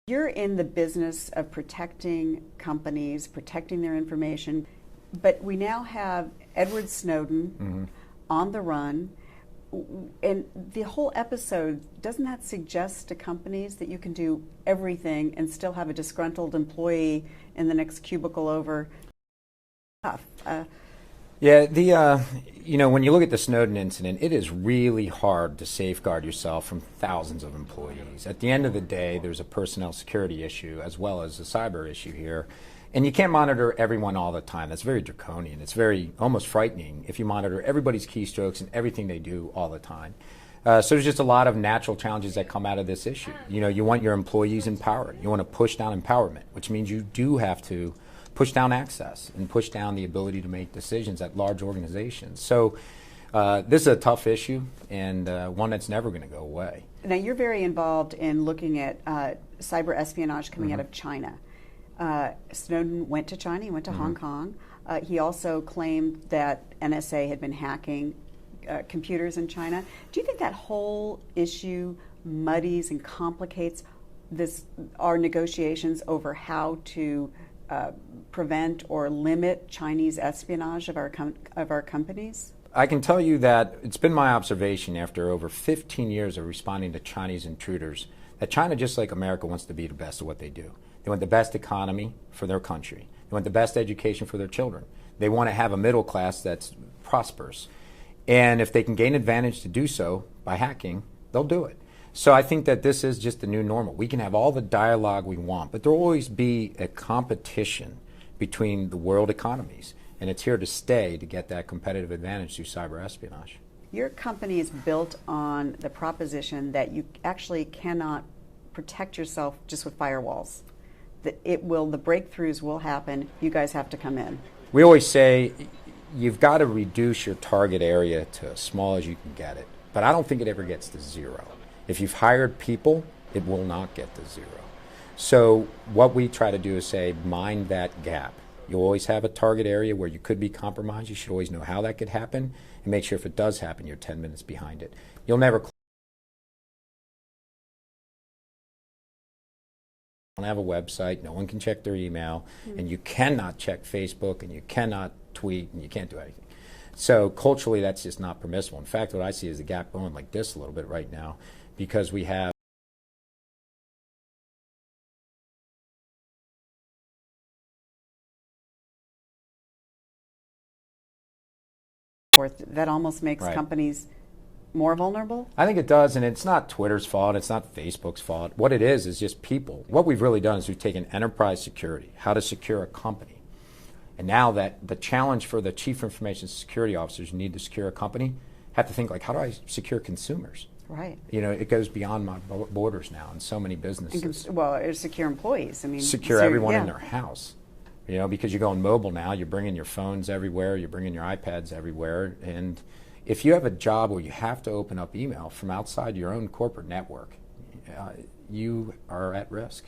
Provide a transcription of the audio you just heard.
You're in the business of protecting companies, protecting their information, but we now have Edward Snowden on the run. And the whole episode, doesn't that suggest to companies that you can do everything and still have a disgruntled employee in the next cubicle over? Yeah, when you look at the Snowden incident, it is really hard to safeguard yourself from thousands of employees. At the end of the day, there's a personnel security issue as well as a cyber issue here. And you can't monitor everyone all the time. That's very draconian. It's very almost frightening if you monitor everybody's keystrokes and everything they do all the time. So there's just a lot of natural challenges that come out of this issue. You want your employees empowered. You want to push down empowerment, which means you do have to push down access and push down the ability to make decisions at large organizations. So this is a tough issue and one that's never going to go away. Now, you're very involved in looking at cyber espionage coming out of China. Snowden went to China, he went to Hong Kong. He also claimed that NSA had been hacking computers in China. Do you think that whole issue muddies and complicates our negotiations over how to prevent or limit Chinese espionage of our companies? I can tell you that it's been my observation after over 15 years of responding to Chinese intruders that China, just like America, wants to be the best at what they do. They want the best economy for their country. They want the best education for their children. They want to have a middle class that's prosperous. And if they can gain advantage to do so by hacking, they'll do it. So I think that this is just the new normal. We can have all the dialogue we want, but there will always be a competition between the world economies. And it's here to stay to get that competitive advantage through cyber espionage. Your company is built on the proposition that you actually cannot protect yourself just with firewalls. That the breakthroughs will happen. You guys have to come in. We always say you've got to reduce your target area to as small as you can get it. But I don't think it ever gets to zero. If you've hired people, it will not get to zero. So what we try to do is say, mind that gap. You always have a target area where you could be compromised. You should always know how that could happen and make sure if it does happen, you're 10 minutes behind it. You'll never don't have a website, no one can check their email, and you cannot check Facebook, and you cannot tweet, and you can't do anything. So culturally, that's just not permissible. In fact, what I see is the gap going like this a little bit right now because we have that almost makes companies more vulnerable? I think it does, and it's not Twitter's fault, it's not Facebook's fault. What it is just people. What we've really done is we've taken enterprise security, how to secure a company. And now that the challenge for the chief information security officers who need to secure a company have to think like, how do I secure consumers? Right. It goes beyond my borders now in so many businesses. Well, secure employees. Secure everyone in their house. Because you're going mobile now, you're bringing your phones everywhere, you're bringing your iPads everywhere, and if you have a job where you have to open up email from outside your own corporate network, you are at risk.